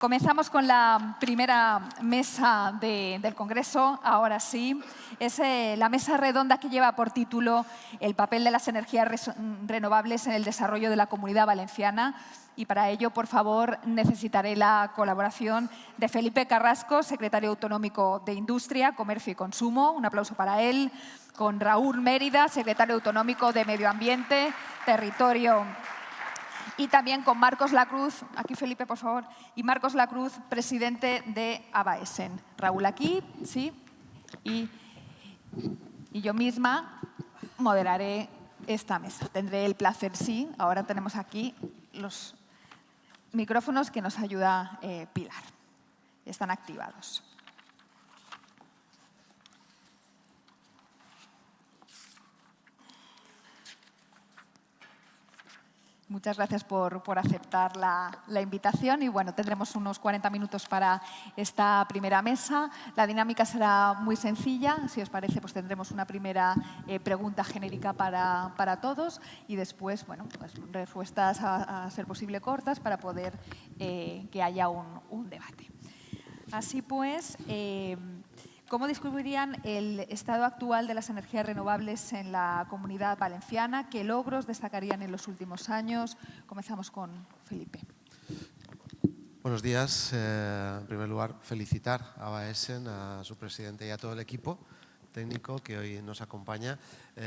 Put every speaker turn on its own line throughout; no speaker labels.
Comenzamos con la primera mesa del Congreso, ahora sí. Es la mesa redonda que lleva por título el papel de las energías renovables en el desarrollo de la Comunidad Valenciana. Y para ello, por favor, necesitaré la colaboración de Felipe Carrasco, secretario autonómico de Industria, Comercio y Consumo. Un aplauso para él. Con Raúl Mérida, secretario autonómico de Medio Ambiente, Territorio. Y también con Marcos Lacruz, aquí Felipe, por favor, y Marcos Lacruz, presidente de ABAESEN. Raúl aquí, sí, y yo misma moderaré esta mesa. Tendré el placer, sí. Ahora tenemos aquí los micrófonos que nos ayuda Pilar. Están activados. Muchas gracias por aceptar la invitación y bueno, tendremos unos 40 minutos para esta primera mesa. La dinámica será muy sencilla. Si os parece, pues tendremos una primera pregunta genérica para todos y después, bueno, pues respuestas a ser posible cortas para poder que haya un debate. Así pues, ¿cómo describirían el estado actual de las energías renovables en la Comunidad Valenciana? ¿Qué logros destacarían en los últimos años? Comenzamos con Felipe.
Buenos días. En primer lugar, felicitar a ABAESEN, a su presidente y a todo el equipo técnico que hoy nos acompaña.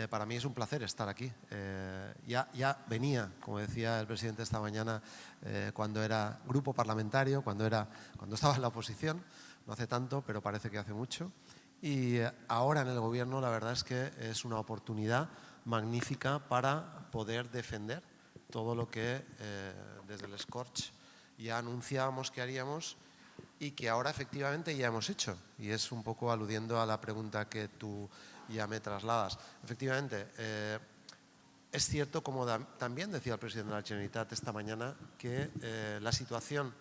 Para mí es un placer estar aquí. Ya venía, como decía el presidente esta mañana, cuando era grupo parlamentario, cuando estaba en la oposición. No hace tanto, pero parece que hace mucho. Y ahora en el Gobierno la verdad es que es una oportunidad magnífica para poder defender todo lo que desde el Scorch ya anunciábamos que haríamos y que ahora efectivamente ya hemos hecho. Y es un poco aludiendo a la pregunta que tú ya me trasladas. Efectivamente, es cierto, como también decía el presidente de la Generalitat esta mañana, que la situación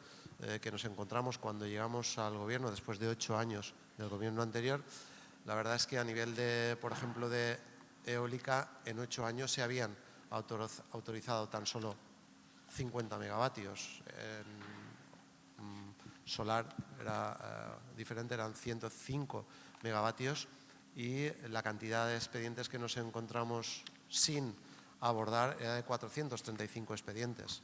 que nos encontramos cuando llegamos al Gobierno después de 8 años del Gobierno anterior, la verdad es que a nivel de, por ejemplo, de eólica, en 8 años se habían autorizado tan solo 50 megavatios. En solar era diferente, eran 105 megavatios y la cantidad de expedientes que nos encontramos sin abordar era de 435 expedientes.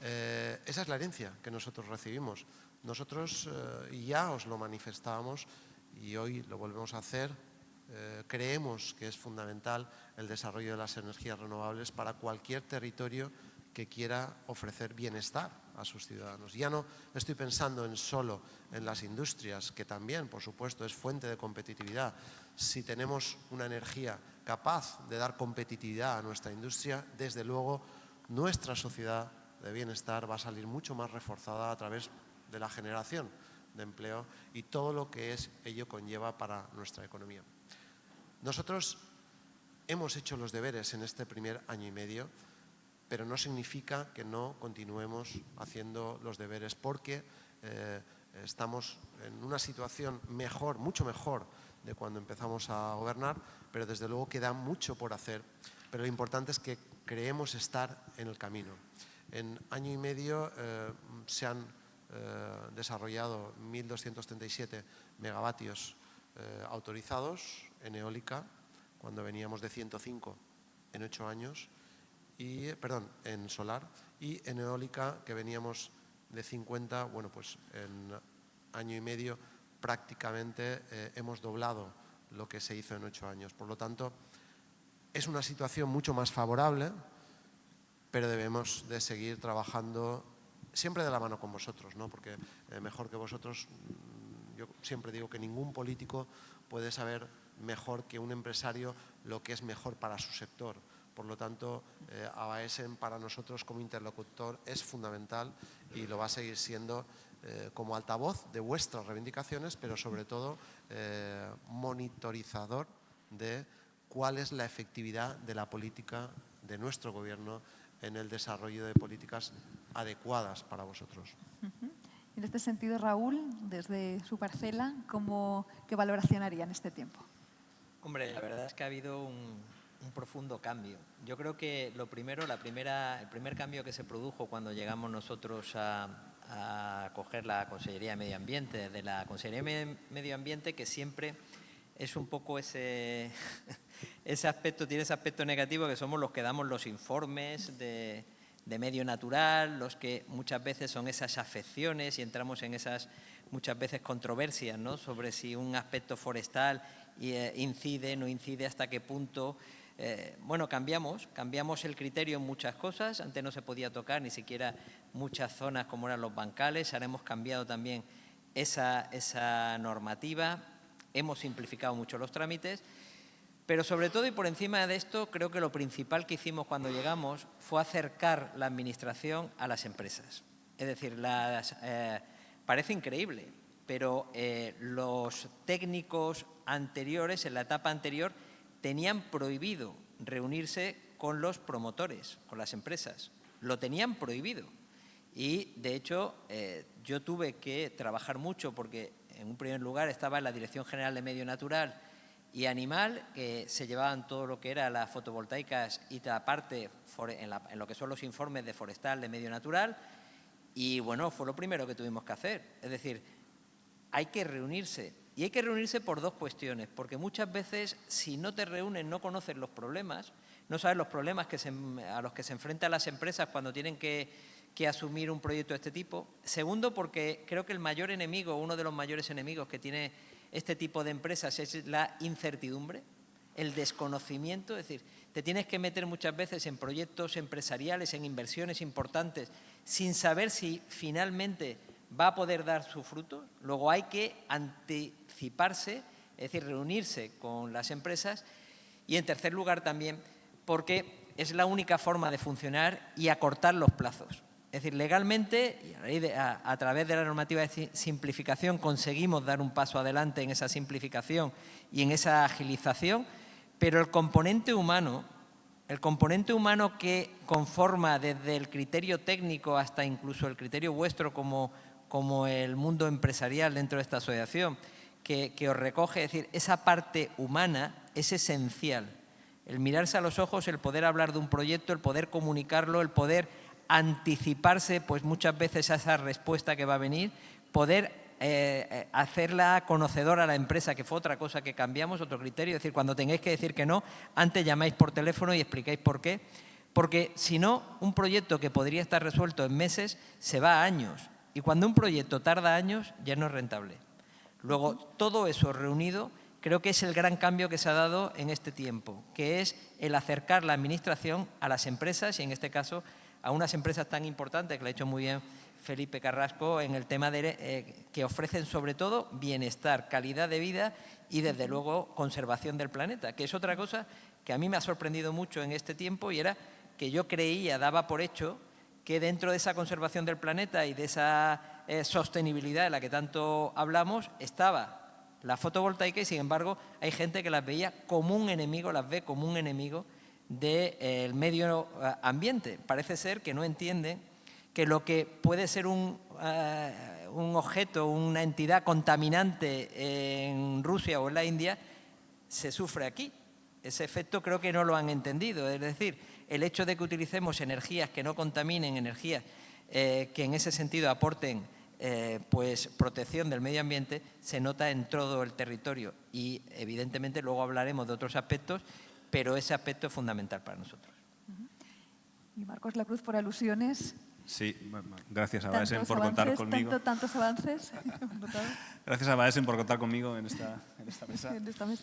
Esa es la herencia que nosotros recibimos. Nosotros ya os lo manifestábamos y hoy lo volvemos a hacer. Creemos que es fundamental el desarrollo de las energías renovables para cualquier territorio que quiera ofrecer bienestar a sus ciudadanos. Ya no estoy pensando solo en las industrias, que también, por supuesto, es fuente de competitividad. Si tenemos una energía capaz de dar competitividad a nuestra industria, desde luego nuestra sociedad de bienestar va a salir mucho más reforzada a través de la generación de empleo y todo lo que ello conlleva para nuestra economía. Nosotros hemos hecho los deberes en este primer año y medio, pero no significa que no continuemos haciendo los deberes porque estamos en una situación mejor, mucho mejor de cuando empezamos a gobernar, pero desde luego queda mucho por hacer. Pero lo importante es que creemos estar en el camino. En año y medio se han desarrollado 1.237 megavatios autorizados en eólica, cuando veníamos de 105 en 8 años, en solar, y en eólica que veníamos de 50, bueno, pues en año y medio prácticamente hemos doblado lo que se hizo en 8 años. Por lo tanto, es una situación mucho más favorable, pero debemos de seguir trabajando siempre de la mano con vosotros, ¿no? Porque mejor que vosotros, yo siempre digo que ningún político puede saber mejor que un empresario lo que es mejor para su sector. Por lo tanto, ABAESEN para nosotros como interlocutor es fundamental y lo va a seguir siendo como altavoz de vuestras reivindicaciones, pero sobre todo monitorizador de cuál es la efectividad de la política de nuestro Gobierno en el desarrollo de políticas adecuadas para vosotros.
En este sentido, Raúl, desde su parcela, ¿qué valoración haría en este tiempo?
Hombre, la verdad es que ha habido un profundo cambio. Yo creo que el primer cambio que se produjo cuando llegamos nosotros a a coger la Consellería de Medio Ambiente, de la Consellería de Medio Ambiente, que siempre es un poco ese aspecto, tiene ese aspecto negativo, que somos los que damos los informes de medio natural, los que muchas veces son esas afecciones y entramos en esas muchas veces controversias, ¿no?, sobre si un aspecto forestal incide, no incide, hasta qué punto. Bueno, cambiamos el criterio en muchas cosas. Antes no se podía tocar ni siquiera muchas zonas como eran los bancales. Ahora hemos cambiado también esa normativa. Hemos simplificado mucho los trámites. Pero sobre todo y por encima de esto, creo que lo principal que hicimos cuando llegamos fue acercar la administración a las empresas. Es decir, parece increíble, pero los técnicos anteriores, en la etapa anterior, tenían prohibido reunirse con los promotores, con las empresas. Lo tenían prohibido. Y, de hecho, yo tuve que trabajar mucho porque, en un primer lugar, estaba en la Dirección General de Medio Natural y Animal, que se llevaban todo lo que era las fotovoltaicas y la parte en lo que son los informes de forestal, de medio natural. Y, bueno, fue lo primero que tuvimos que hacer. Es decir, hay que reunirse. Y hay que reunirse por dos cuestiones, porque muchas veces, si no te reúnes, no conoces los problemas, no sabes los problemas a los que se enfrentan las empresas cuando tienen que asumir un proyecto de este tipo. Segundo, porque creo que el mayor enemigo, uno de los mayores enemigos que tiene este tipo de empresas es la incertidumbre, el desconocimiento. Es decir, te tienes que meter muchas veces en proyectos empresariales, en inversiones importantes, sin saber si finalmente va a poder dar su fruto. Luego hay que anticiparse, es decir, reunirse con las empresas. Y en tercer lugar también, porque es la única forma de funcionar y acortar los plazos. Es decir, legalmente, y a través de la normativa de simplificación, conseguimos dar un paso adelante en esa simplificación y en esa agilización, pero el componente humano que conforma desde el criterio técnico hasta incluso el criterio vuestro como el mundo empresarial dentro de esta asociación, que os recoge, es decir, esa parte humana es esencial. El mirarse a los ojos, el poder hablar de un proyecto, el poder comunicarlo, el poder anticiparse pues muchas veces a esa respuesta que va a venir, poder hacerla conocedora a la empresa, que fue otra cosa que cambiamos, otro criterio. Es decir, cuando tengáis que decir que no, antes llamáis por teléfono y explicáis por qué. Porque si no, un proyecto que podría estar resuelto en meses se va a años. Y cuando un proyecto tarda años, ya no es rentable. Luego, todo eso reunido, creo que es el gran cambio que se ha dado en este tiempo, que es el acercar la administración a las empresas y, en este caso, a unas empresas tan importantes, que lo ha hecho muy bien Felipe Carrasco, en el tema de que ofrecen sobre todo bienestar, calidad de vida y, desde luego, conservación del planeta, que es otra cosa que a mí me ha sorprendido mucho en este tiempo, y era que yo creía, daba por hecho, que dentro de esa conservación del planeta y de esa sostenibilidad de la que tanto hablamos estaba la fotovoltaica, y sin embargo hay gente que las veía como un enemigo, las ve como un enemigo del medio ambiente. Parece ser que no entienden que lo que puede ser un objeto, una entidad contaminante en Rusia o en la India, se sufre aquí. Ese efecto creo que no lo han entendido. Es decir, el hecho de que utilicemos energías que no contaminen, energías que en ese sentido aporten pues protección del medio ambiente, se nota en todo el territorio. Y evidentemente luego hablaremos de otros aspectos, pero ese aspecto es fundamental para nosotros.
Y Marcos Lacruz, por alusiones.
Sí, gracias a Baesen por contar conmigo.
Tantos avances.
Gracias a Baesen por contar conmigo en esta mesa.
En esta mesa.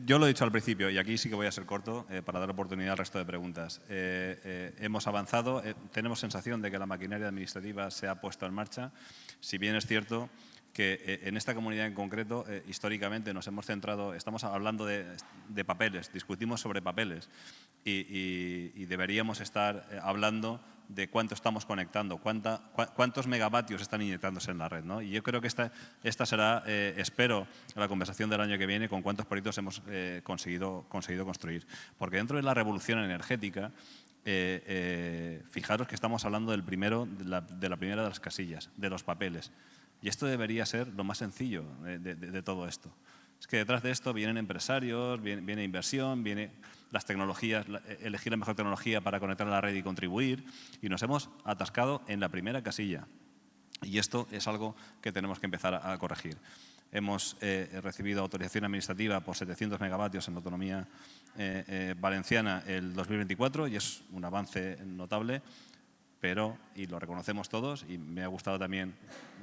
Yo lo he dicho al principio, y aquí sí que voy a ser corto para dar oportunidad al resto de preguntas. Hemos avanzado, tenemos sensación de que la maquinaria administrativa se ha puesto en marcha, si bien es cierto que en esta comunidad en concreto, históricamente nos hemos centrado, estamos hablando de papeles, discutimos sobre papeles y deberíamos estar hablando de cuánto estamos conectando, cuántos megavatios están inyectándose en la red, ¿no? Y yo creo que esta será, espero, la conversación del año que viene con cuántos proyectos hemos conseguido construir. Porque dentro de la revolución energética, fijaros que estamos hablando de la primera de las casillas, de los papeles. Y esto debería ser lo más sencillo de todo esto. Es que detrás de esto vienen empresarios, viene inversión, viene las tecnologías, elegir la mejor tecnología para conectar a la red y contribuir, y nos hemos atascado en la primera casilla. Y esto es algo que tenemos que empezar a corregir. Hemos recibido autorización administrativa por 700 megavatios en la autonomía valenciana el 2024 y es un avance notable, pero, y lo reconocemos todos, y me ha gustado también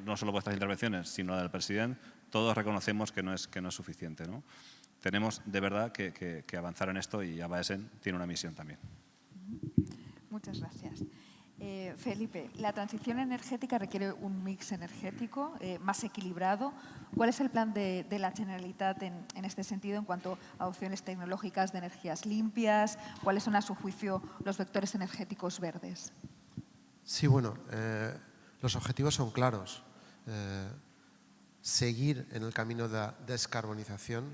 no solo vuestras intervenciones, sino la del presidente, todos reconocemos que no es suficiente, ¿no? Tenemos de verdad que avanzar en esto y ABA Essen tiene una misión también.
Muchas gracias. Felipe, la transición energética requiere un mix energético más equilibrado. ¿Cuál es el plan de la Generalitat en este sentido en cuanto a opciones tecnológicas de energías limpias? ¿Cuáles son, a su juicio, los vectores energéticos verdes?
Sí, bueno, los objetivos son claros. Seguir en el camino de la descarbonización,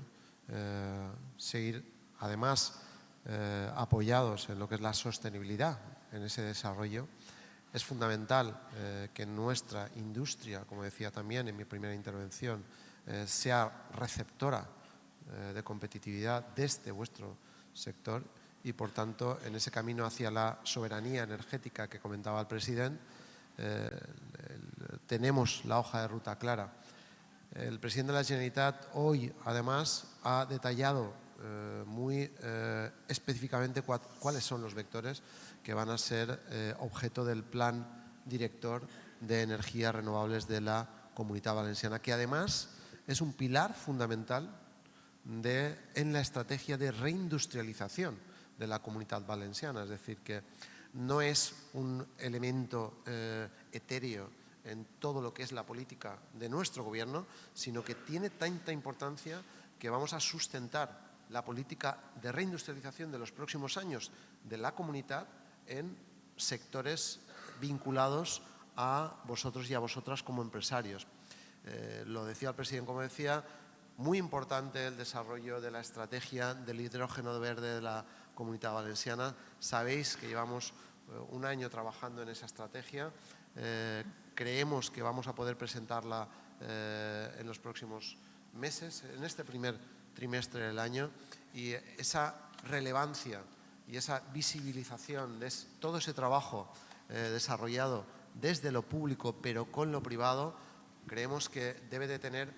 seguir además apoyados en lo que es la sostenibilidad en ese desarrollo. Es fundamental que nuestra industria, como decía también en mi primera intervención, sea receptora de competitividad desde vuestro sector y, por tanto, en ese camino hacia la soberanía energética que comentaba el presidente, tenemos la hoja de ruta clara. El presidente de la Generalitat hoy, además, ha detallado muy específicamente cuáles son los vectores que van a ser objeto del plan director de energías renovables de la Comunitat Valenciana, que además es un pilar fundamental en la estrategia de reindustrialización de la Comunitat Valenciana. Es decir, que no es un elemento etéreo en todo lo que es la política de nuestro gobierno, sino que tiene tanta importancia que vamos a sustentar la política de reindustrialización de los próximos años de la comunidad en sectores vinculados a vosotros y a vosotras como empresarios. Lo decía el presidente, como decía, muy importante el desarrollo de la estrategia del hidrógeno verde de la Comunitat Valenciana. Sabéis que llevamos un año trabajando en esa estrategia. Creemos que vamos a poder presentarla en los próximos meses, en este primer trimestre del año, y esa relevancia y esa visibilización de todo ese trabajo desarrollado desde lo público pero con lo privado, creemos que debe de tener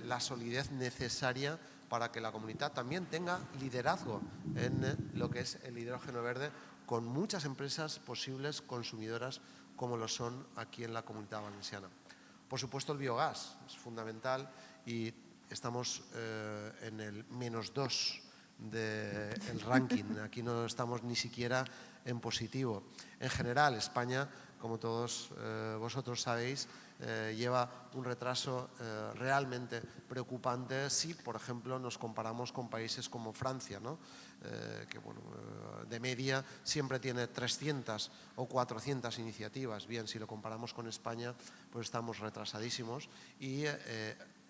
la solidez necesaria para que la comunidad también tenga liderazgo en lo que es el hidrógeno verde, con muchas empresas posibles consumidoras como lo son aquí en la Comunitat Valenciana. Por supuesto, el biogás es fundamental y estamos en el -2 del ranking. Aquí no estamos ni siquiera en positivo. En general, España, como todos vosotros sabéis, lleva un retraso realmente preocupante si, por ejemplo, nos comparamos con países como Francia, ¿no? Que bueno, de media siempre tiene 300 o 400 iniciativas. Bien, si lo comparamos con España, pues estamos retrasadísimos y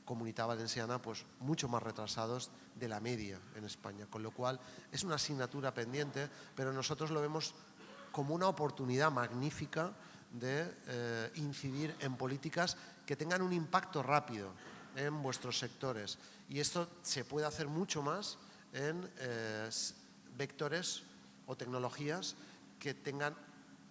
Comunitat Valenciana, pues mucho más retrasados de la media en España, con lo cual es una asignatura pendiente, pero nosotros lo vemos como una oportunidad magnífica de incidir en políticas que tengan un impacto rápido en vuestros sectores, y esto se puede hacer mucho más en vectores o tecnologías que tengan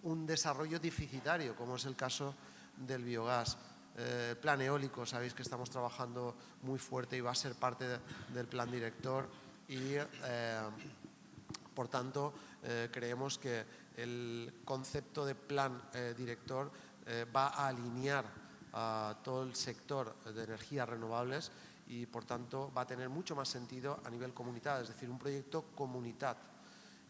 un desarrollo deficitario, como es el caso del biogás. El plan eólico, sabéis que estamos trabajando muy fuerte y va a ser parte del plan director y, por tanto, creemos que el concepto de plan director va a alinear a todo el sector de energías renovables y, por tanto, va a tener mucho más sentido a nivel comunidad, es decir, un proyecto comunidad.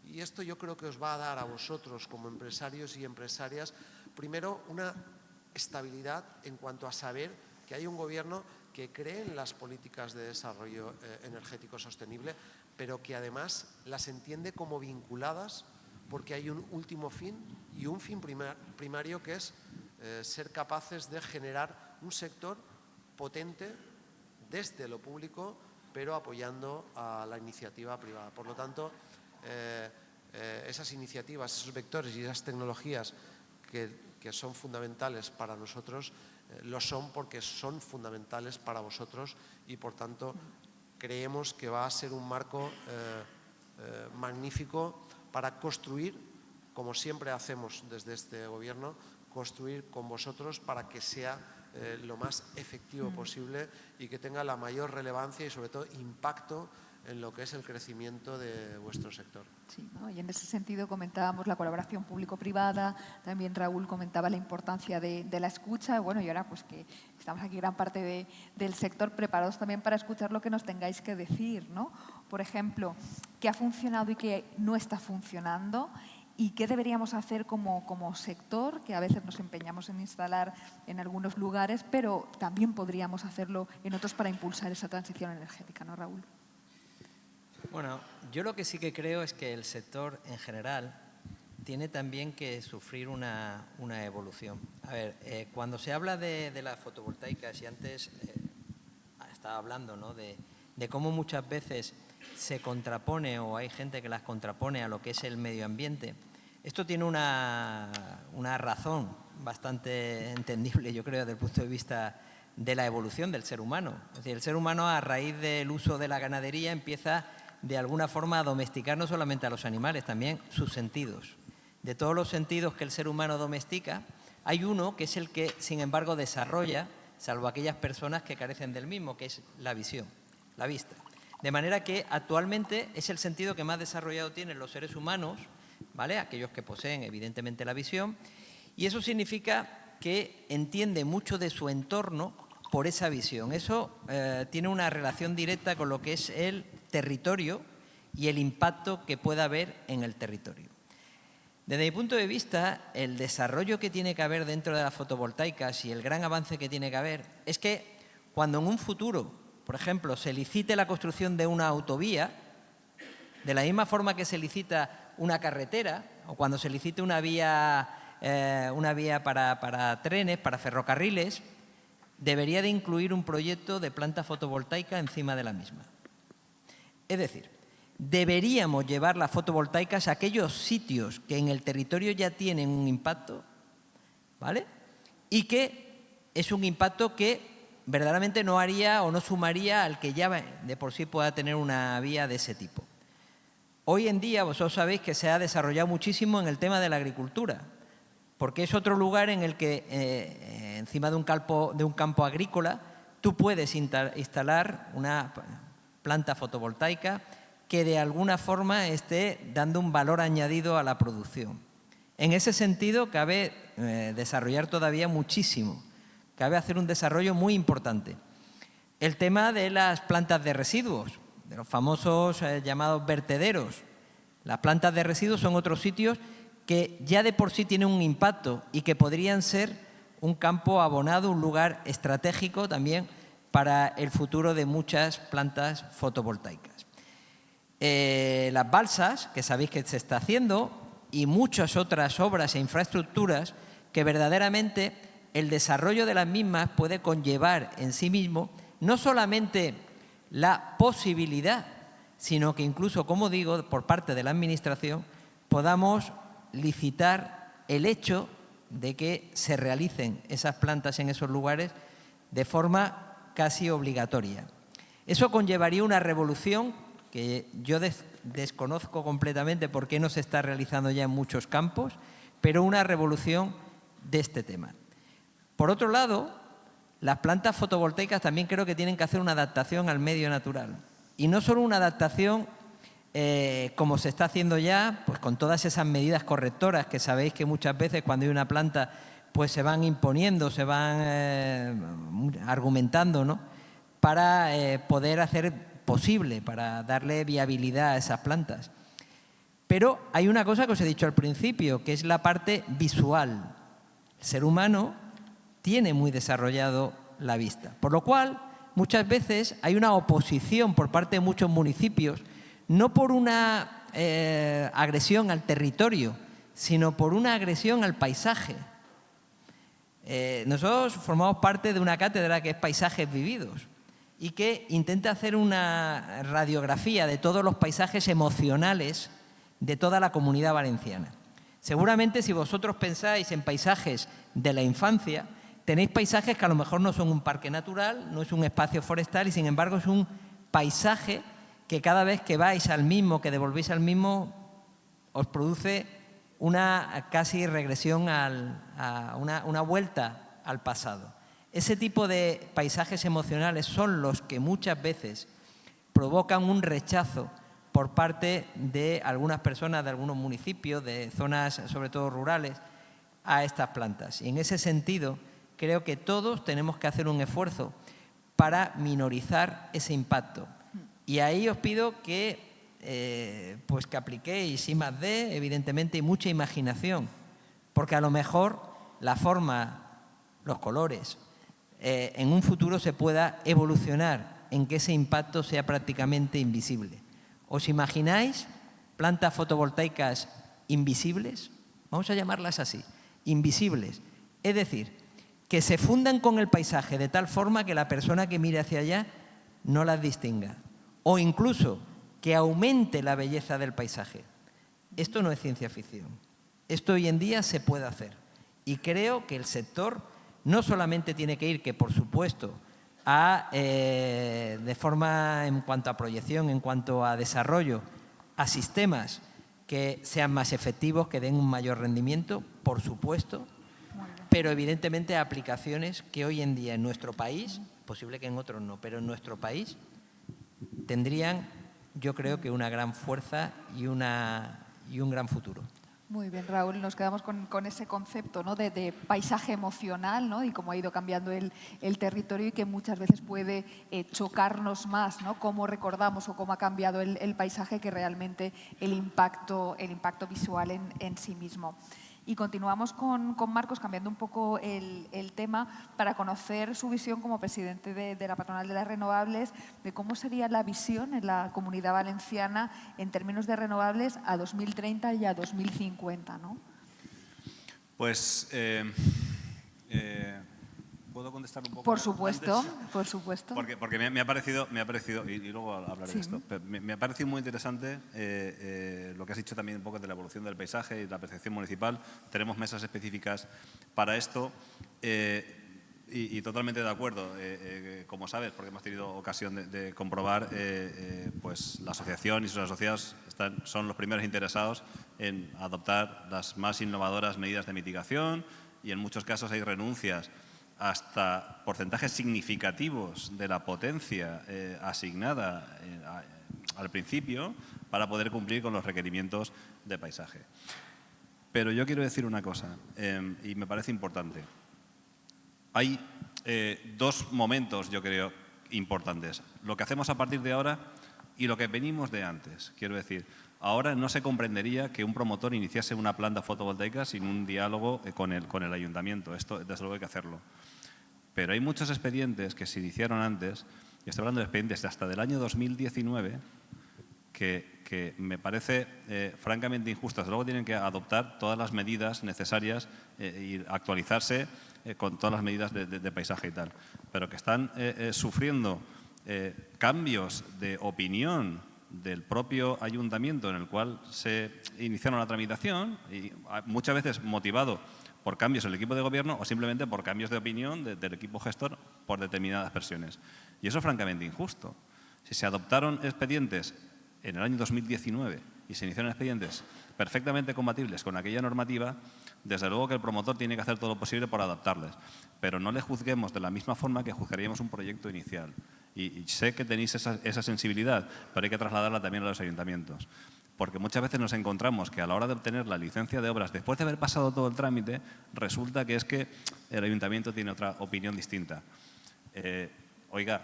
Y esto yo creo que os va a dar a vosotros, como empresarios y empresarias, primero una estabilidad en cuanto a saber que hay un gobierno que cree en las políticas de desarrollo energético sostenible, pero que además las entiende como vinculadas porque hay un último fin y un fin primario, que es ser capaces de generar un sector potente desde lo público, pero apoyando a la iniciativa privada. Por lo tanto, esas iniciativas, esos vectores y esas tecnologías que son fundamentales para nosotros, lo son porque son fundamentales para vosotros y, por tanto, creemos que va a ser un marco magnífico para construir, como siempre hacemos desde este Gobierno, construir con vosotros para que sea lo más efectivo posible y que tenga la mayor relevancia y sobre todo impacto en lo que es el crecimiento de vuestro sector.
Sí, ¿no? Y en ese sentido comentábamos la colaboración público-privada, también Raúl comentaba la importancia de la escucha, bueno, y ahora pues que estamos aquí gran parte del sector preparados también para escuchar lo que nos tengáis que decir, ¿no? Por ejemplo, ¿qué ha funcionado y qué no está funcionando? ¿Y qué deberíamos hacer como sector, que a veces nos empeñamos en instalar en algunos lugares, pero también podríamos hacerlo en otros para impulsar esa transición energética, ¿no, Raúl?
Bueno, yo lo que sí que creo es que el sector en general tiene también que sufrir una evolución. A ver, cuando se habla de las fotovoltaicas, y antes estaba hablando, ¿no?, de cómo muchas veces se contrapone o hay gente que las contrapone a lo que es el medio ambiente, esto tiene una razón bastante entendible, yo creo, desde el punto de vista de la evolución del ser humano. Es decir, el ser humano, a raíz del uso de la ganadería, empieza de alguna forma a domesticar no solamente a los animales, también sus sentidos. De todos los sentidos que el ser humano domestica, hay uno que es el que, sin embargo, desarrolla, salvo aquellas personas que carecen del mismo, que es la visión, la vista. De manera que actualmente es el sentido que más desarrollado tienen los seres humanos, ¿vale?, aquellos que poseen evidentemente la visión, y eso significa que entiende mucho de su entorno por esa visión. Eso tiene una relación directa con lo que es el territorio y el impacto que pueda haber en el territorio. Desde mi punto de vista, el desarrollo que tiene que haber dentro de las fotovoltaicas y el gran avance que tiene que haber es que cuando en un futuro, por ejemplo, se licite la construcción de una autovía, de la misma forma que se licita una carretera o cuando se licite una vía para trenes, para ferrocarriles, debería de incluir un proyecto de planta fotovoltaica encima de la misma. Es decir, deberíamos llevar las fotovoltaicas a aquellos sitios que en el territorio ya tienen un impacto, ¿vale?, y que es un impacto que verdaderamente no haría o no sumaría al que ya de por sí pueda tener una vía de ese tipo. Hoy en día vosotros sabéis que se ha desarrollado muchísimo en el tema de la agricultura, porque es otro lugar en el que encima de un campo agrícola tú puedes instalar una planta fotovoltaica que de alguna forma esté dando un valor añadido a la producción. En ese sentido cabe desarrollar todavía muchísimo, cabe hacer un desarrollo muy importante. El tema de las plantas de residuos, de los famosos llamados vertederos. Las plantas de residuos son otros sitios que ya de por sí tienen un impacto y que podrían ser un campo abonado, un lugar estratégico también para el futuro de muchas plantas fotovoltaicas. Las balsas, que sabéis que se está haciendo, y muchas otras obras e infraestructuras que verdaderamente el desarrollo de las mismas puede conllevar en sí mismo no solamente la posibilidad, sino que incluso, como digo, por parte de la Administración podamos licitar el hecho de que se realicen esas plantas en esos lugares de forma casi obligatoria. Eso conllevaría una revolución que yo desconozco completamente por qué no se está realizando ya en muchos campos, pero una revolución de este tema. Por otro lado, las plantas fotovoltaicas también creo que tienen que hacer una adaptación al medio natural. Y no solo una adaptación como se está haciendo ya, pues con todas esas medidas correctoras que sabéis que muchas veces cuando hay una planta pues se van imponiendo, se van argumentando, ¿no?, para poder hacer posible, para darle viabilidad a esas plantas. Pero hay una cosa que os he dicho al principio, que es la parte visual. El ser humano tiene muy desarrollado la vista, por lo cual muchas veces hay una oposición por parte de muchos municipios, no por una agresión al territorio, sino por una agresión al paisaje. Nosotros formamos parte de una cátedra que es Paisajes Vividos y que intenta hacer una radiografía de todos los paisajes emocionales de toda la Comunidad Valenciana. Seguramente si vosotros pensáis en paisajes de la infancia, tenéis paisajes que a lo mejor no son un parque natural, no es un espacio forestal y sin embargo es un paisaje que cada vez que vais al mismo, que devolvéis al mismo, os produce una casi regresión una vuelta al pasado. Ese tipo de paisajes emocionales son los que muchas veces provocan un rechazo por parte de algunas personas, de algunos municipios, de zonas sobre todo rurales, a estas plantas. Y en ese sentido, creo que todos tenemos que hacer un esfuerzo para minorizar ese impacto. Y ahí os pido que, pues que apliquéis I+D, evidentemente, y mucha imaginación, porque a lo mejor la forma, los colores, en un futuro se pueda evolucionar en que ese impacto sea prácticamente invisible. ¿Os imagináis plantas fotovoltaicas invisibles? Vamos a llamarlas así, invisibles. Es decir, que se fundan con el paisaje de tal forma que la persona que mire hacia allá no las distinga. O incluso que aumente la belleza del paisaje. Esto no es ciencia ficción. Esto hoy en día se puede hacer. Y creo que el sector no solamente tiene que ir, que por supuesto, de forma en cuanto a proyección, en cuanto a desarrollo, a sistemas que sean más efectivos, que den un mayor rendimiento, por supuesto, pero evidentemente a aplicaciones que hoy en día en nuestro país, posible que en otros no, pero en nuestro país tendrían, yo creo que una gran fuerza y un gran futuro.
Muy bien, Raúl, nos quedamos con ese concepto, ¿no?, de paisaje emocional, ¿no?, y cómo ha ido cambiando el territorio y que muchas veces puede chocarnos más, ¿no?, cómo recordamos o cómo ha cambiado el paisaje que realmente el impacto visual en sí mismo. Y continuamos con Marcos, cambiando un poco el tema, para conocer su visión como presidente de la Patronal de las Renovables, de cómo sería la visión en la Comunidad Valenciana en términos de renovables a 2030 y a 2050, ¿no?
Pues, ¿puedo contestar un poco?
Por supuesto,
antes?
por supuesto.
Porque me ha parecido, y luego hablaré de esto, pero me ha parecido muy interesante lo que has dicho también un poco de la evolución del paisaje y la percepción municipal. Tenemos mesas específicas para esto y totalmente de acuerdo. Como sabes, porque hemos tenido ocasión de comprobar, pues la asociación y sus asociados son los primeros interesados en adoptar las más innovadoras medidas de mitigación y en muchos casos hay renuncias hasta porcentajes significativos de la potencia asignada al principio para poder cumplir con los requerimientos de paisaje. Pero yo quiero decir una cosa, y me parece importante. Hay dos momentos, yo creo, importantes. Lo que hacemos a partir de ahora y lo que venimos de antes. Quiero decir, ahora no se comprendería que un promotor iniciase una planta fotovoltaica sin un diálogo con el ayuntamiento. Esto, desde luego, hay que hacerlo. Pero hay muchos expedientes que se iniciaron antes, y estoy hablando de expedientes hasta del año 2019, que me parece francamente injustas. Luego tienen que adoptar todas las medidas necesarias y actualizarse con todas las medidas de paisaje y tal. Pero que están sufriendo cambios de opinión del propio ayuntamiento en el cual se iniciaron la tramitación, y muchas veces motivado por cambios en el equipo de gobierno o simplemente por cambios de opinión del equipo gestor por determinadas versiones. Y eso es francamente injusto. Si se adoptaron expedientes en el año 2019 y se iniciaron expedientes perfectamente compatibles con aquella normativa, desde luego que el promotor tiene que hacer todo lo posible por adaptarles. Pero no le juzguemos de la misma forma que juzgaríamos un proyecto inicial. Y sé que tenéis esa sensibilidad, pero hay que trasladarla también a los ayuntamientos. Porque muchas veces nos encontramos que a la hora de obtener la licencia de obras, después de haber pasado todo el trámite, resulta que es que el ayuntamiento tiene otra opinión distinta. Oiga,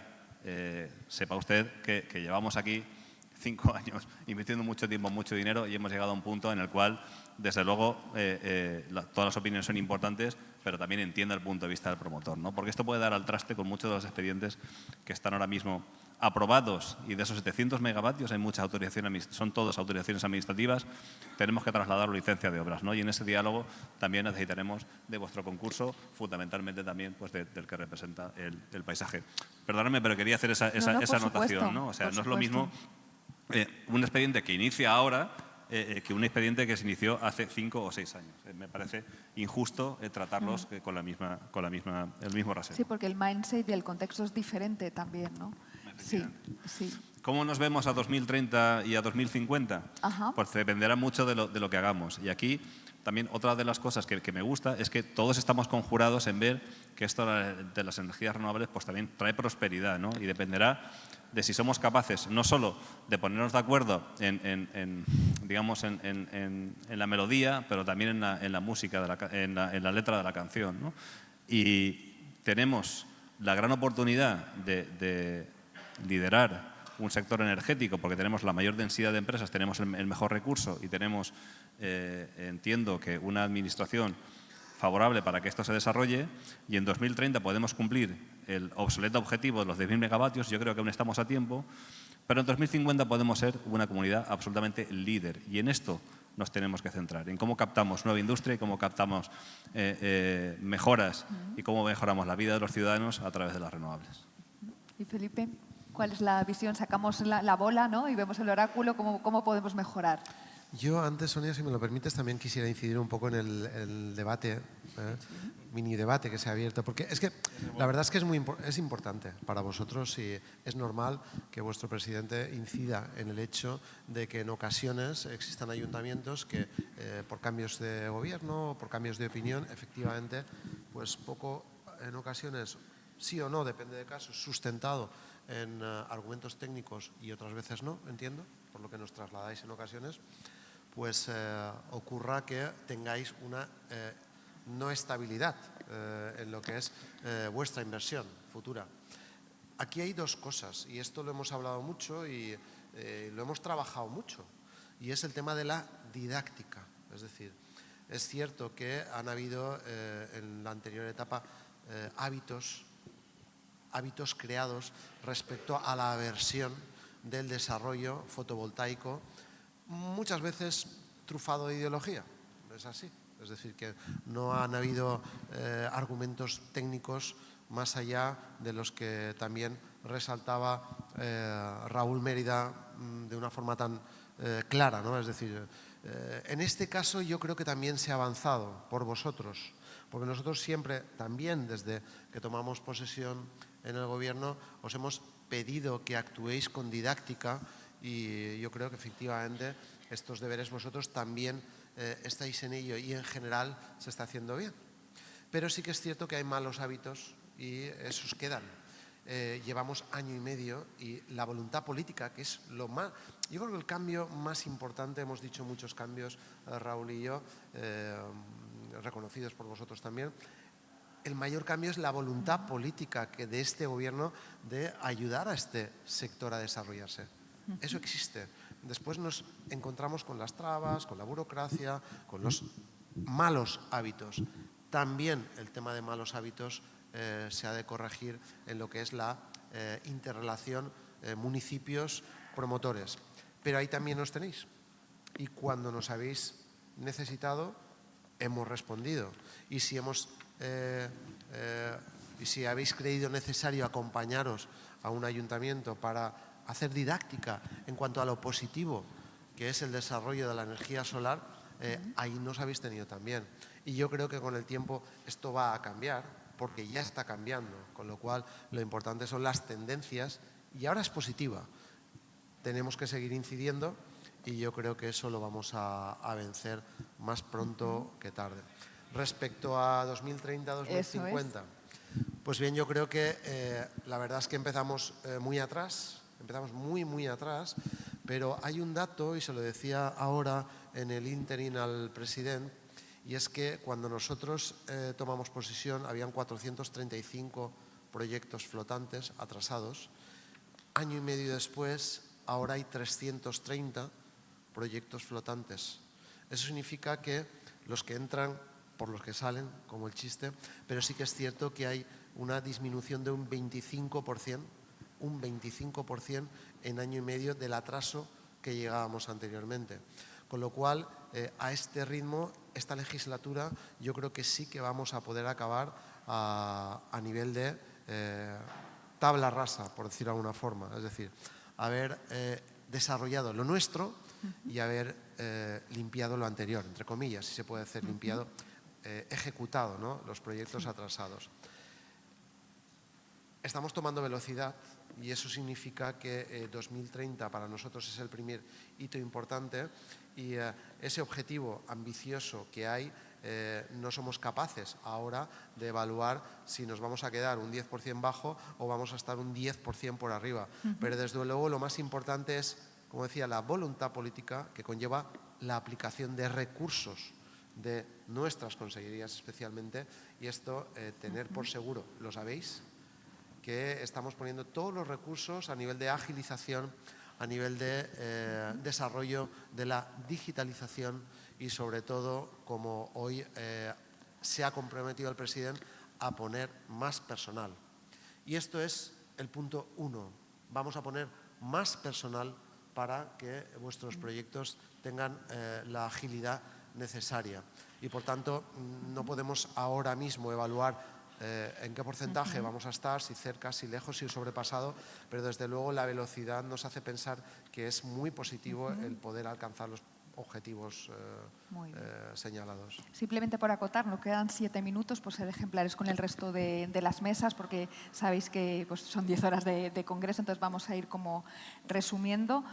sepa usted que llevamos aquí 5 años invirtiendo mucho tiempo, mucho dinero y hemos llegado a un punto en el cual, desde luego, todas las opiniones son importantes, pero también entienda el punto de vista del promotor, ¿no? Porque esto puede dar al traste con muchos de los expedientes que están ahora mismo aprobados, y de esos 700 megavatios hay muchas autorizaciones, son todas autorizaciones administrativas, tenemos que trasladarlo a licencia de obras, ¿no? Y en ese diálogo también necesitaremos de vuestro concurso, fundamentalmente también pues del que representa el paisaje. Perdóname, pero quería hacer esa anotación, ¿no? O sea, no es lo mismo un expediente que inicia ahora que un expediente que se inició hace 5 o 6 años. Me parece injusto tratarlos con el mismo rasero.
Sí, porque el mindset y el contexto es diferente también, ¿no? Sí, sí.
¿Cómo nos vemos a 2030 y a 2050?
Ajá.
Pues dependerá mucho de lo que hagamos. Y aquí también otra de las cosas que me gusta es que todos estamos conjurados en ver que esto de las energías renovables pues también trae prosperidad, ¿no? Y dependerá de si somos capaces no solo de ponernos de acuerdo digamos en la melodía, pero también en la música, en la letra de la canción, ¿no? Y tenemos la gran oportunidad de liderar un sector energético, porque tenemos la mayor densidad de empresas, tenemos el mejor recurso y tenemos, entiendo que una administración favorable para que esto se desarrolle, y en 2030 podemos cumplir el obsoleto objetivo de los 10.000 megavatios, yo creo que aún estamos a tiempo, pero en 2050 podemos ser una comunidad absolutamente líder, y en esto nos tenemos que centrar, en cómo captamos nueva industria y cómo captamos mejoras y cómo mejoramos la vida de los ciudadanos a través de las renovables.
¿Y Felipe? ¿Cuál es la visión? Sacamos la bola, ¿no? Y vemos el oráculo, ¿cómo podemos mejorar?
Yo antes, Sonia, si me lo permites, también quisiera incidir un poco en el debate, mini debate que se ha abierto, porque es que la verdad es que es importante para vosotros y es normal que vuestro presidente incida en el hecho de que en ocasiones existan ayuntamientos que por cambios de gobierno o por cambios de opinión, efectivamente, pues poco en ocasiones, sí o no, depende de casos, sustentado en argumentos técnicos y otras veces no, entiendo, por lo que nos trasladáis en ocasiones, pues ocurra que tengáis una no estabilidad en lo que es vuestra inversión futura. Aquí hay dos cosas, y esto lo hemos hablado mucho y lo hemos trabajado mucho, y es el tema de la didáctica. Es decir, es cierto que han habido en la anterior etapa hábitos creados respecto a la aversión del desarrollo fotovoltaico, muchas veces trufado de ideología. Es así. Es decir, que no han habido argumentos técnicos más allá de los que también resaltaba Raúl Mérida de una forma tan clara, ¿no? Es decir, en este caso yo creo que también se ha avanzado por vosotros, porque nosotros siempre, también desde que tomamos posesión en el Gobierno, os hemos pedido que actuéis con didáctica y yo creo que efectivamente estos deberes vosotros también estáis en ello y en general se está haciendo bien. Pero sí que es cierto que hay malos hábitos y esos quedan. Llevamos año y medio y la voluntad política, que es lo más... Yo creo que el cambio más importante, hemos dicho muchos cambios, Raúl y yo, reconocidos por vosotros también, el mayor cambio es la voluntad política que de este Gobierno de ayudar a este sector a desarrollarse. Eso existe. Después nos encontramos con las trabas, con la burocracia, con los malos hábitos. También el tema de malos hábitos se ha de corregir en lo que es la interrelación municipios-promotores. Pero ahí también nos tenéis. Y cuando nos habéis necesitado, hemos respondido. Y si habéis creído necesario acompañaros a un ayuntamiento para hacer didáctica en cuanto a lo positivo que es el desarrollo de la energía solar, ahí nos habéis tenido también. Y yo creo que con el tiempo esto va a cambiar, porque ya está cambiando, con lo cual lo importante son las tendencias y ahora es positiva. Tenemos que seguir incidiendo y yo creo que eso lo vamos a vencer más pronto que tarde. Respecto a 2030-2050, pues bien, yo creo que la verdad es que empezamos muy atrás, muy atrás, pero hay un dato, y se lo decía ahora en el ínterin al presidente, y es que cuando nosotros tomamos posesión habían 435 proyectos flotantes atrasados. Año y medio después, ahora hay 330 proyectos flotantes. Eso significa que los que entran por los que salen, como el chiste, pero sí que es cierto que hay una disminución de un 25% en año y medio del atraso que llegábamos anteriormente. Con lo cual, a este ritmo, esta legislatura, yo creo que sí que vamos a poder acabar a nivel de tabla rasa, por decirlo de alguna forma. Es decir, haber desarrollado lo nuestro y haber limpiado lo anterior, entre comillas, si se puede decir limpiado, ejecutado, ¿no?, los proyectos atrasados. estamos tomando velocidad y eso significa que 2030 para nosotros es el primer hito importante y ese objetivo ambicioso que hay no somos capaces ahora de evaluar si nos vamos a quedar un 10% bajo o vamos a estar un 10% por arriba. Pero desde luego lo más importante es, como decía, la voluntad política que conlleva la aplicación de recursos de nuestras consellerías especialmente, y esto tener por seguro, lo sabéis, que estamos poniendo todos los recursos a nivel de agilización, a nivel de desarrollo de la digitalización y sobre todo, como hoy se ha comprometido el presidente, a poner más personal. Y esto es el punto 1. Vamos a poner más personal para que vuestros proyectos tengan la agilidad necesaria. Y por tanto, no podemos ahora mismo evaluar en qué porcentaje vamos a estar, si cerca, si lejos, si sobrepasado, pero desde luego la velocidad nos hace pensar que es muy positivo el poder alcanzar los objetivos señalados.
Simplemente por acotar, nos quedan 7 minutos por ser ejemplares con el resto de las mesas, porque sabéis que pues, son 10 horas de congreso, entonces vamos a ir como resumiendo.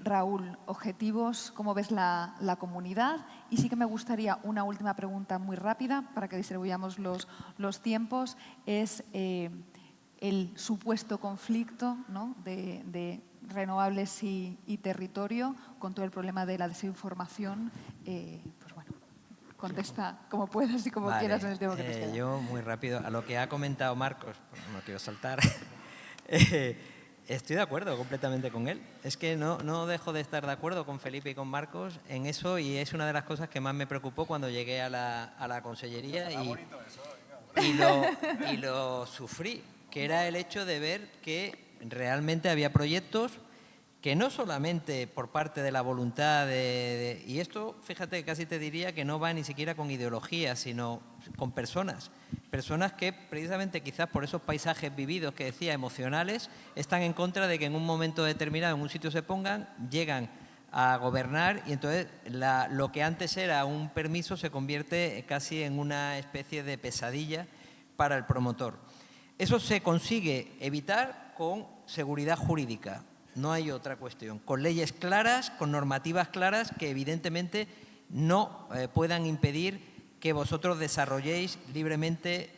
Raúl, objetivos, ¿cómo ves la comunidad? Y sí que me gustaría una última pregunta muy rápida para que distribuyamos los tiempos, es el supuesto conflicto, ¿no?, de renovables y territorio con todo el problema de la desinformación. Pues bueno, contesta como puedas y como quieras en el tiempo que te queda.
Yo muy rápido, a lo que ha comentado Marcos, no quiero saltar, estoy de acuerdo completamente con él. Es que no dejo de estar de acuerdo con Felipe y con Marcos en eso y es una de las cosas que más me preocupó cuando llegué a la consellería y lo sufrí, que era el hecho de ver que realmente había proyectos que no solamente por parte de la voluntad y esto, fíjate, casi te diría que no va ni siquiera con ideología, sino con personas que precisamente quizás por esos paisajes vividos que decía, emocionales, están en contra de que en un momento determinado en un sitio se pongan, llegan a gobernar y entonces lo que antes era un permiso se convierte casi en una especie de pesadilla para el promotor. Eso se consigue evitar con seguridad jurídica, no hay otra cuestión, con leyes claras, con normativas claras que evidentemente no puedan impedir que vosotros desarrolléis libremente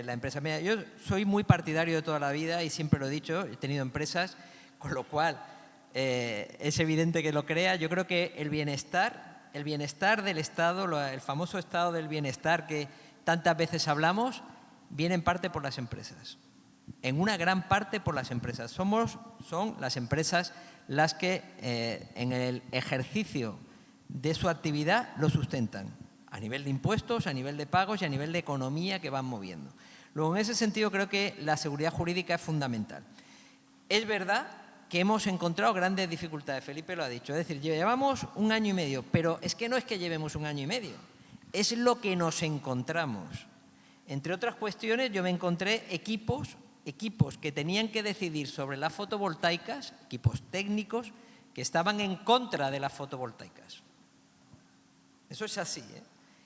la empresa. Mira, yo soy muy partidario de toda la vida y siempre lo he dicho, he tenido empresas, con lo cual es evidente que lo crea. Yo creo que el bienestar del Estado, el famoso estado del bienestar que tantas veces hablamos, viene en parte por las empresas. En una gran parte por las empresas. Son las empresas las que en el ejercicio de su actividad lo sustentan, a nivel de impuestos, a nivel de pagos y a nivel de economía que van moviendo. Luego, en ese sentido, creo que la seguridad jurídica es fundamental. Es verdad que hemos encontrado grandes dificultades, Felipe lo ha dicho, es decir, llevamos 1 año y medio, pero es que no es que llevemos 1 año y medio, es lo que nos encontramos. Entre otras cuestiones, yo me encontré equipos que tenían que decidir sobre las fotovoltaicas, equipos técnicos, que estaban en contra de las fotovoltaicas. Eso es así, ¿eh?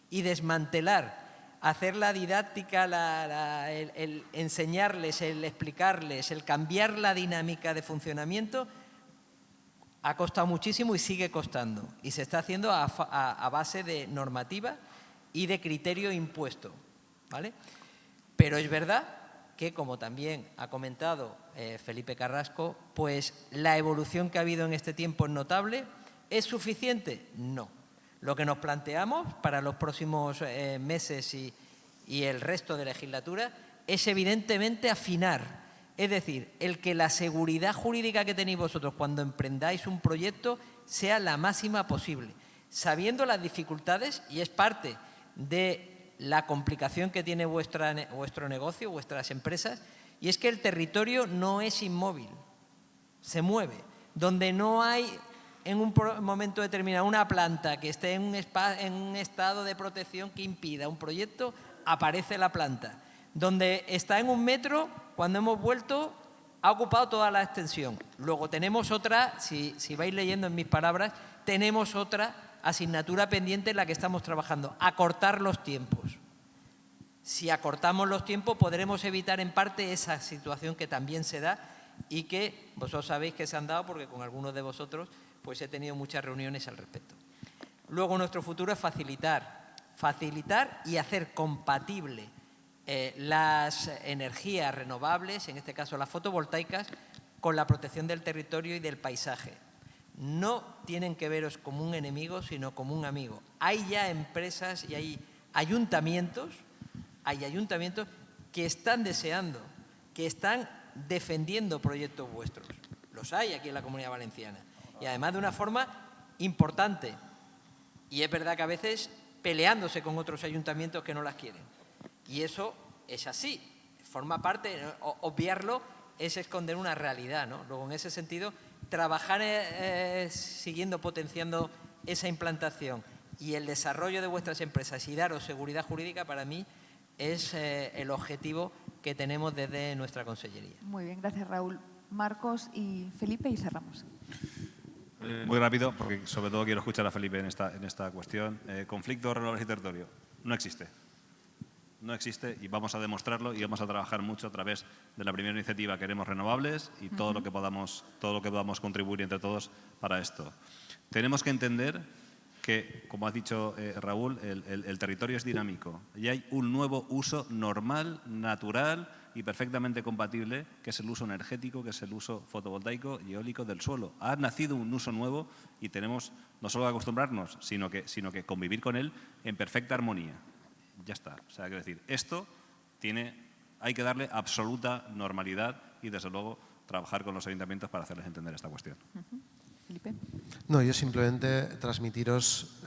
Y desmantelar, hacer la didáctica, el enseñarles, el explicarles, el cambiar la dinámica de funcionamiento, ha costado muchísimo y sigue costando. Y se está haciendo a base de normativa y de criterio impuesto, ¿vale? Pero es verdad que, como también ha comentado Felipe Carrasco, pues la evolución que ha habido en este tiempo es notable. ¿Es suficiente? No. Lo que nos planteamos para los próximos meses y el resto de legislatura es evidentemente afinar. Es decir, el que la seguridad jurídica que tenéis vosotros cuando emprendáis un proyecto sea la máxima posible, sabiendo las dificultades, y es parte de la complicación que tiene vuestro negocio, vuestras empresas, y es que el territorio no es inmóvil, se mueve. Donde no hay en un momento determinado una planta que esté en un estado de protección que impida un proyecto, aparece la planta. Donde está en 1 metro, cuando hemos vuelto, ha ocupado toda la extensión. Luego tenemos otra, si vais leyendo en mis palabras, tenemos otra asignatura pendiente en la que estamos trabajando, acortar los tiempos. Si acortamos los tiempos, podremos evitar en parte esa situación que también se da y que vosotros sabéis que se han dado, porque con algunos de vosotros pues he tenido muchas reuniones al respecto. Luego, nuestro futuro es facilitar y hacer compatible las energías renovables, en este caso las fotovoltaicas, con la protección del territorio y del paisaje. No tienen que veros como un enemigo, sino como un amigo. Hay ya empresas y hay ayuntamientos que están deseando, que están defendiendo proyectos vuestros. Los hay aquí en la Comunidad Valenciana. Y además de una forma importante. Y es verdad que a veces peleándose con otros ayuntamientos que no las quieren. Y eso es así. Forma parte, obviarlo es esconder una realidad, ¿no? Luego, en ese sentido, trabajar siguiendo potenciando esa implantación y el desarrollo de vuestras empresas y daros seguridad jurídica, para mí, es el objetivo que tenemos desde nuestra consellería.
Muy bien, gracias, Raúl. Marcos y Felipe, y cerramos.
Muy rápido, porque sobre todo quiero escuchar a Felipe en esta cuestión. Conflicto, renovables y territorio. No existe. No existe y vamos a demostrarlo y vamos a trabajar mucho a través de la primera iniciativa Queremos Renovables y todo lo que podamos contribuir entre todos para esto. Tenemos que entender que, como ha dicho Raúl, el territorio es dinámico y hay un nuevo uso normal, natural y perfectamente compatible, que es el uso energético, que es el uso fotovoltaico y eólico del suelo. Ha nacido un uso nuevo y tenemos no solo que acostumbrarnos, sino que convivir con él en perfecta armonía. Ya está. O sea, quiero decir, esto hay que darle absoluta normalidad y, desde luego, trabajar con los ayuntamientos para hacerles entender esta cuestión.
Felipe.
No, yo simplemente transmitiros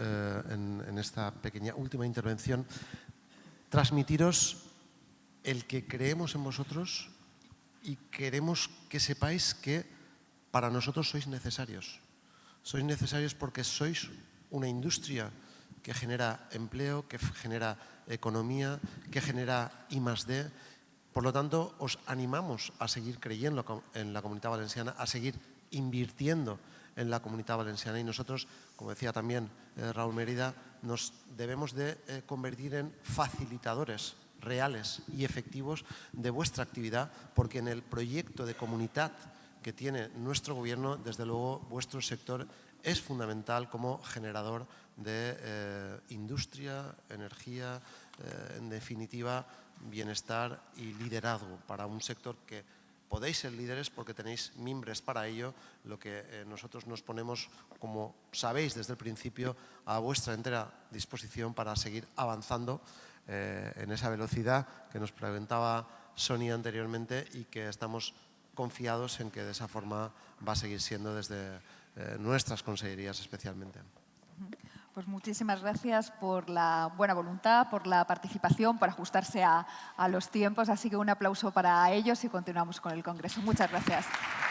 en esta pequeña última intervención, transmitiros el que creemos en vosotros y queremos que sepáis que para nosotros sois necesarios. Sois necesarios porque sois una industria que genera empleo, que genera economía, que genera I+D. Por lo tanto, os animamos a seguir creyendo en la Comunitat Valenciana, a seguir invirtiendo en la Comunitat Valenciana. Y nosotros, como decía también Raúl Mérida, nos debemos de convertir en facilitadores reales y efectivos de vuestra actividad, porque en el proyecto de comunidad que tiene nuestro gobierno, desde luego, vuestro sector es fundamental como generador de industria, energía, en definitiva, bienestar y liderazgo para un sector que podéis ser líderes porque tenéis mimbres para ello, lo que nosotros nos ponemos, como sabéis desde el principio, a vuestra entera disposición para seguir avanzando en esa velocidad que nos preguntaba Sonia anteriormente y que estamos confiados en que de esa forma va a seguir siendo desde nuestras consellerías especialmente.
Pues muchísimas gracias por la buena voluntad, por la participación, por ajustarse a los tiempos. Así que un aplauso para ellos y continuamos con el Congreso. Muchas gracias.